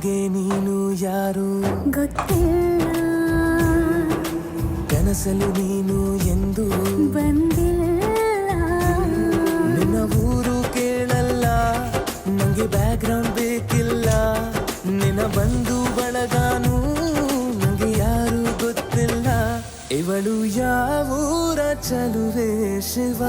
ನನಗೆ ನೀನು ಯಾರು ಗೊತ್ತಿಲ್ಲ, ಕನಸಲು ನೀನು ಎಂದು ಬಂದಿಲ್ಲ. ನಿನ್ನ ಊರು ಕೇಳಲ್ಲ, ನಂಗೆ ಬ್ಯಾಕ್ಗ್ರೌಂಡ್ ಬೇಕಿಲ್ಲ. ನಿನ್ನ ಬಂಧು ಬಳಗಾನು ನಂಗೆ ಯಾರು ಗೊತ್ತಿಲ್ಲ. ಇವಳು ಯಾವೂರ ಚಲುವೆ ಶಿವ.